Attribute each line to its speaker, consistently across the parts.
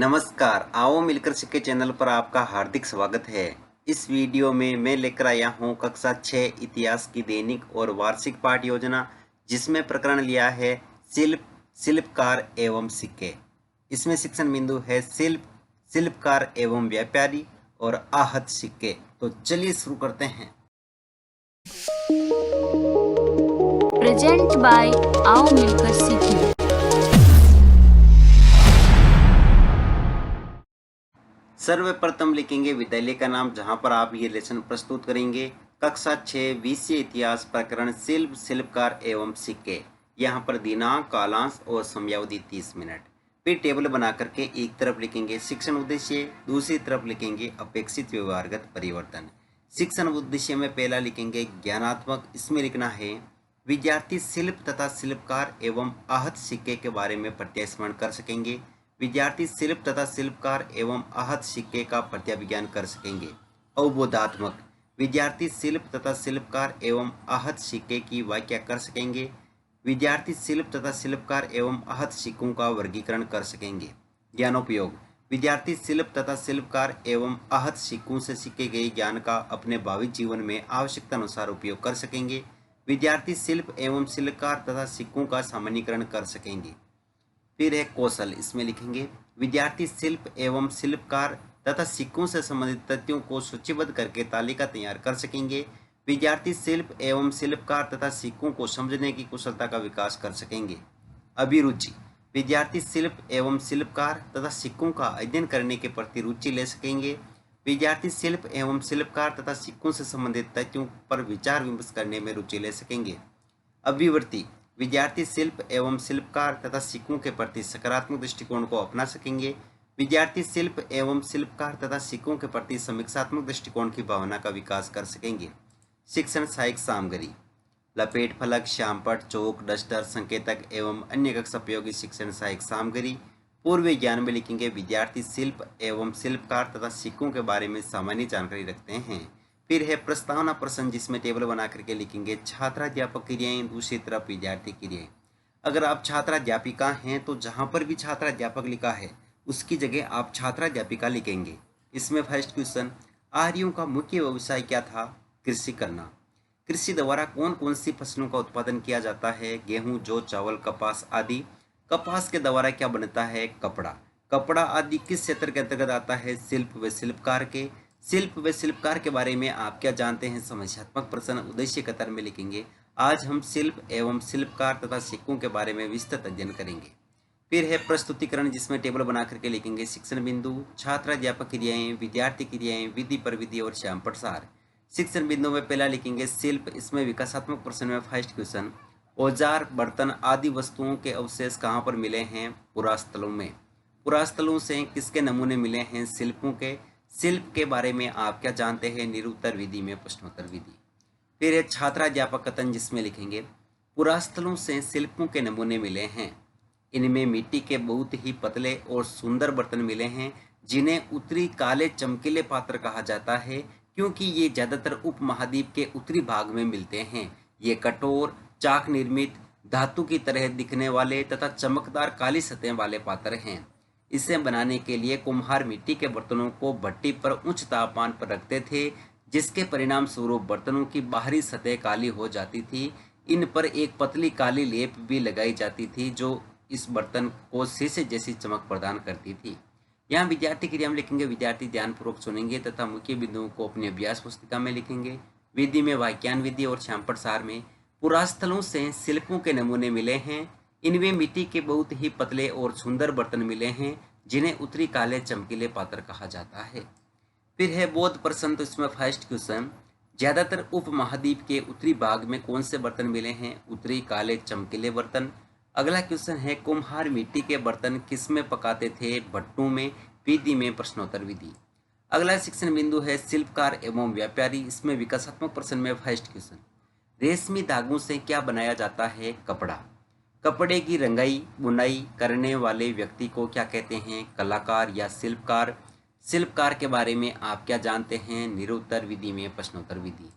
Speaker 1: नमस्कार, आओ मिलकर सीखे चैनल पर आपका हार्दिक स्वागत है। इस वीडियो में मैं लेकर आया हूँ कक्षा 6 इतिहास की दैनिक और वार्षिक पाठ योजना, जिसमें प्रकरण लिया है शिल्पकार एवं सिक्के। इसमें शिक्षण बिंदु है शिल्पकार एवं व्यापारी और आहत सिक्के। तो चलिए शुरू करते हैं।
Speaker 2: प्रेजेंट बाय आओ मिलकर सीखें।
Speaker 1: सर्वप्रथम लिखेंगे विद्यालय का नाम, जहां पर आप ये लेसन प्रस्तुत करेंगे। कक्षा 6 विषय इतिहास, प्रकरण शिल्पकार एवं सिक्के। यहाँ पर दिनांक, कालांश और समयावधि 30 मिनट। फिर टेबल बना करके एक तरफ लिखेंगे शिक्षण उद्देश्य, दूसरी तरफ लिखेंगे अपेक्षित व्यवहारगत परिवर्तन। शिक्षण उद्देश्य में पहला लिखेंगे ज्ञानात्मक। इसमें लिखना है विद्यार्थी शिल्प तथा शिल्पकार एवं आहत सिक्के के बारे में प्रत्यास्मरण कर सकेंगे। विद्यार्थी शिल्प तथा शिल्पकार एवं आहत सिक्के का प्रत्याविज्ञान कर सकेंगे। अवबोधात्मक, विद्यार्थी शिल्प तथा शिल्पकार एवं आहत सिक्के की व्याख्या कर सकेंगे। विद्यार्थी शिल्प तथा शिल्पकार एवं आहत सिक्कों का वर्गीकरण कर सकेंगे। ज्ञानोपयोग, विद्यार्थी शिल्प तथा शिल्पकार एवं आहत सिक्कों से सीखे गए ज्ञान का अपने भावी जीवन में आवश्यकता अनुसार उपयोग कर सकेंगे। विद्यार्थी शिल्प एवं शिल्पकार तथा सिक्कों का सामान्यीकरण कर सकेंगे। फिर है कौशल। इसमें लिखेंगे विद्यार्थी शिल्प एवं शिल्पकार तथा सिक्कों से संबंधित तथ्यों को सूचीबद्ध करके तालिका तैयार कर सकेंगे। विद्यार्थी शिल्प एवं शिल्पकार तथा सिक्कों को समझने की कुशलता का विकास कर सकेंगे। अभिरुचि, विद्यार्थी शिल्प एवं शिल्पकार तथा सिक्कों का अध्ययन करने के प्रति रुचि ले सकेंगे। विद्यार्थी शिल्प एवं शिल्पकार तथा सिक्कों से संबंधित तथ्यों पर विचार विमर्श करने में रुचि ले सकेंगे। अभिवृत्ति, विद्यार्थी शिल्प एवं शिल्पकार तथा सिक्कों के प्रति सकारात्मक दृष्टिकोण को अपना सकेंगे। विद्यार्थी शिल्प एवं शिल्पकार तथा सिक्कों के प्रति समीक्षात्मक दृष्टिकोण की भावना का विकास कर सकेंगे। शिक्षण सहायक सामग्री, लपेट फलक, श्यामपट्ट, चौक, डस्टर, संकेतक एवं अन्य कक्षा उपयोगी शिक्षण सहायक सामग्री। पूर्व ज्ञान में लिखेंगे विद्यार्थी शिल्प एवं शिल्पकार तथा सिक्कों के बारे में सामान्य जानकारी रखते हैं। फिर है प्रस्तावना प्रश्न, जिसमें टेबल बना करके लिखेंगे छात्राध्यापक क्रियाएं, दूसरी तरफ विद्यार्थी क्रियाएं। अगर आप छात्राध्यापिका हैं तो जहां पर भी छात्राध्यापक लिखा है उसकी जगह आप छात्राध्यापिका लिखेंगे। इसमें फर्स्ट क्वेश्चन, आर्यों का मुख्य व्यवसाय क्या था? कृषि करना। कृषि द्वारा कौन कौन सी फसलों का उत्पादन किया जाता है? गेहूं, जौ, चावल, कपास आदि। कपास के द्वारा क्या बनता है? कपड़ा। कपड़ा आदि किस क्षेत्र के अंतर्गत आता है? शिल्प व शिल्पकार के। शिल्प व शिल्पकार के बारे में आप क्या जानते हैं? समस्यात्मक प्रश्न उद्देश्य कतार में लिखेंगे आज हम शिल्प एवं शिल्पकार तथा सिक्कों के बारे में विस्तृत अध्ययन करेंगे। फिर है प्रस्तुतिकरण, जिसमें टेबल बना करके लिखेंगे शिक्षण बिंदु, छात्राध्यापक क्रियाएं, विद्यार्थी क्रियाएं, विधि प्रविधि और श्यामपट्ट सार। शिक्षण बिंदु में पहला लिखेंगे शिल्प। इसमें विकासात्मक प्रश्न में फर्स्ट क्वेश्चन, औजार, बर्तन आदि वस्तुओं के अवशेष कहाँ पर मिले हैं? पुरास्थलों में। पुरास्थलों से किसके नमूने मिले हैं? शिल्पों के। शिल्प के बारे में आप क्या जानते हैं? निरुत्तर विधि में प्रश्नोत्तर विधि। फिर है छात्राध्यापक कथन, जिसमें लिखेंगे पुरास्थलों से शिल्पों के नमूने मिले हैं। इनमें मिट्टी के बहुत ही पतले और सुंदर बर्तन मिले हैं, जिन्हें उत्तरी काले चमकीले पात्र कहा जाता है, क्योंकि ये ज्यादातर उपमहाद्वीप के उत्तरी भाग में मिलते हैं। ये कठोर, चाक निर्मित, धातु की तरह दिखने वाले तथा चमकदार काली सतह वाले पात्र हैं। इसे बनाने के लिए कुम्हार मिट्टी के बर्तनों को भट्टी पर उच्च तापमान पर रखते थे, जिसके परिणाम स्वरूप बर्तनों की बाहरी सतह काली हो जाती थी। इन पर एक पतली काली लेप भी लगाई जाती थी, जो इस बर्तन को शीशे जैसी चमक प्रदान करती थी। यहाँ विद्यार्थी क्रिया में लिखेंगे विद्यार्थी ध्यानपूर्वक सुनेंगे तथा मुख्य बिंदुओं को अपनी अभ्यास पुस्तिका में लिखेंगे। विधि में वाक्यान विधि और श्यामपट्ट सार में पुरास्थलों से शिल्पों के नमूने मिले हैं। इनमें मिट्टी के बहुत ही पतले और सुंदर बर्तन मिले हैं, जिन्हें उत्तरी काले चमकीले पात्र कहा जाता है। फिर है बोध प्रश्न, तो इसमें फर्स्ट क्वेश्चन, ज्यादातर उपमहाद्वीप के उत्तरी भाग में कौन से बर्तन मिले हैं? उत्तरी काले चमकीले बर्तन। अगला क्वेश्चन है कुम्हार मिट्टी के बर्तन किस में पकाते थे? भट्टों में। विधि में प्रश्नोत्तर विधि। अगला शिक्षण बिंदु है शिल्पकार एवं व्यापारी। इसमें विकासात्मक प्रश्न में फर्स्ट क्वेश्चन, रेशमी धागों से क्या बनाया जाता है? कपड़ा। कपड़े की रंगाई बुनाई करने वाले व्यक्ति को क्या कहते हैं? कलाकार या शिल्पकार। शिल्पकार के बारे में आप क्या जानते हैं? निरुत्तर विधि में प्रश्नोत्तर विधि।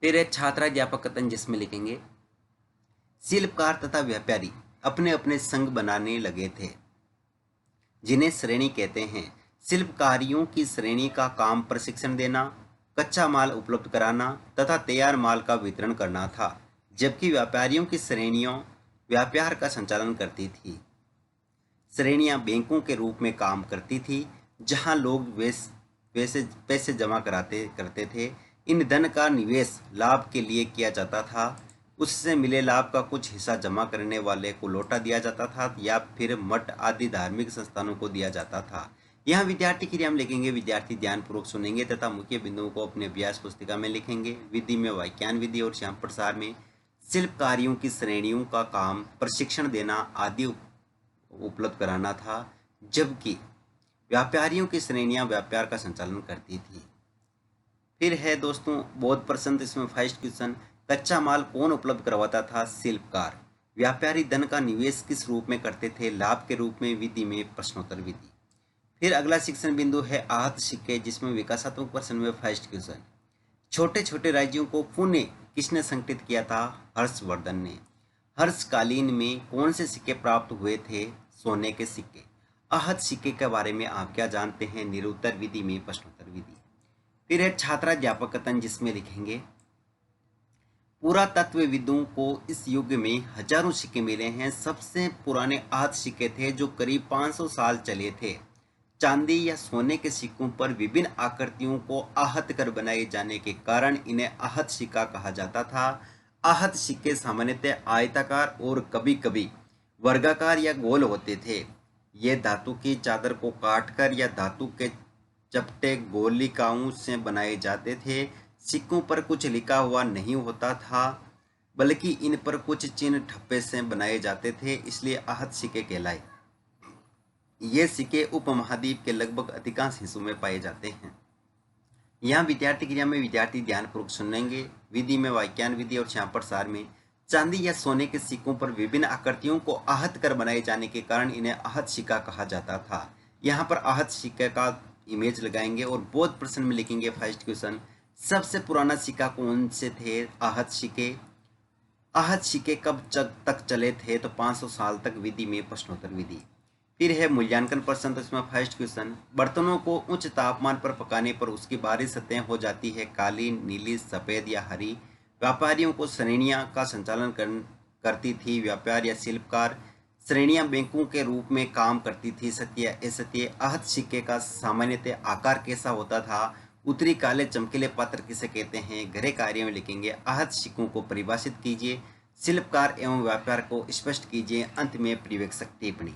Speaker 1: फिर है छात्राध्यापक कथन, जिसमें लिखेंगे शिल्पकार तथा व्यापारी अपने अपने संघ बनाने लगे थे। जिन्हें श्रेणी कहते हैं। शिल्पकारियों की श्रेणी का काम प्रशिक्षण देना, कच्चा माल उपलब्ध कराना तथा तैयार माल का वितरण करना था, जबकि व्यापारियों की श्रेणियों व्यापार का संचालन करती थी। श्रेणियां बैंकों के रूप में काम करती थी, जहां लोग पैसे जमा करते थे। इन धन का निवेश लाभ के लिए किया जाता था। उससे मिले लाभ का कुछ हिस्सा जमा करने वाले को लौटा दिया जाता था या फिर मठ आदि धार्मिक संस्थानों को दिया जाता था। यहाँ विद्यार्थी क्रिया में लिखेंगे। विद्यार्थी ध्यानपूर्वक सुनेंगे तथा मुख्य बिंदुओं को अपने अभ्यास पुस्तिका में लिखेंगे। विधि में वाक्यान विधि और श्याम प्रसार में शिल्पकारियों की श्रेणियों का काम प्रशिक्षण देना आदि उपलब्ध कराना था, जबकि व्यापारियों की श्रेणियां व्यापार का संचालन करती थी। फिर है दोस्तों बहुत प्रश्न, इसमें फर्स्ट क्वेश्चन, कच्चा माल कौन उपलब्ध करवाता था? शिल्पकार। व्यापारी धन का निवेश किस रूप में करते थे? लाभ के रूप में। विधि में प्रश्नोत्तर विधि। फिर अगला शिक्षण बिंदु है आहत सिक्के, जिसमें विकासात्मक प्रश्न में फर्स्ट क्वेश्चन, छोटे छोटे राज्यों को पुनः किसने संगठित किया था? हर्षवर्धन ने। हर्षकालीन में कौन से सिक्के प्राप्त हुए थे? सोने के सिक्के। आहत सिक्के के बारे में आप क्या जानते हैं? निरुत्तर विधि में प्रश्नोत्तर विधि। फिर है छात्राध्यापक कथन, जिसमें लिखेंगे पुरातत्वविदों को इस युग में हजारों सिक्के मिले हैं। सबसे पुराने आहत सिक्के थे जो करीब 500 साल चले थे। चांदी या सोने के सिक्कों पर विभिन्न आकृतियों को आहत कर बनाए जाने के कारण इन्हें आहत सिक्का कहा जाता था। आहत सिक्के सामान्यतः आयताकार और कभी कभी वर्गाकार या गोल होते थे। ये धातु की चादर को काटकर या धातु के चपटे गोलिकाओं से बनाए जाते थे। सिक्कों पर कुछ लिखा हुआ नहीं होता था, बल्कि इन पर कुछ चिन्ह ठप्पे से बनाए जाते थे, इसलिए आहत सिक्के कहलाए। ये सिक्के उपमहाद्वीप के लगभग अधिकांश हिस्सों में पाए जाते हैं। यहाँ विद्यार्थी क्रिया में विद्यार्थी ध्यानपूर्वक सुनेंगे। विधि में वाक्यान विधि और श्याम प्रसार में चांदी या सोने के सिक्कों पर विभिन्न आकृतियों को आहत कर बनाए जाने के कारण इन्हें आहत सिक्का कहा जाता था। यहाँ पर आहत सिक्के का इमेज लगाएंगे और बोध प्रश्न में लिखेंगे फर्स्ट क्वेश्चन, सबसे पुराना सिक्का कौन से थे? आहत सिक्के। आहत सिक्के कब तक चले थे? तो 500 साल तक। विधि में प्रश्नोत्तर विधि। फिर है मूल्यांकन प्रश्न, तो इसमें फर्स्ट क्वेश्चन, बर्तनों को उच्च तापमान पर पकाने पर उसकी बाहरी सतह हो जाती है काली, नीली, सफेद या हरी। व्यापारियों को श्रेणियां का संचालन करती थी व्यापार या शिल्पकार। श्रेणियां बैंकों के रूप में काम करती थी, सत्य या असत्य। आहत सिक्के का सामान्यतः आकार कैसा होता था? उत्तरी काले चमकीले पत्थर किसे कहते हैं? गृह कार्य में लिखेंगे। आहत सिक्कों को परिभाषित कीजिए। शिल्पकार एवं व्यापार को स्पष्ट कीजिए। अंत में परिवेक्षक टिप्पणी।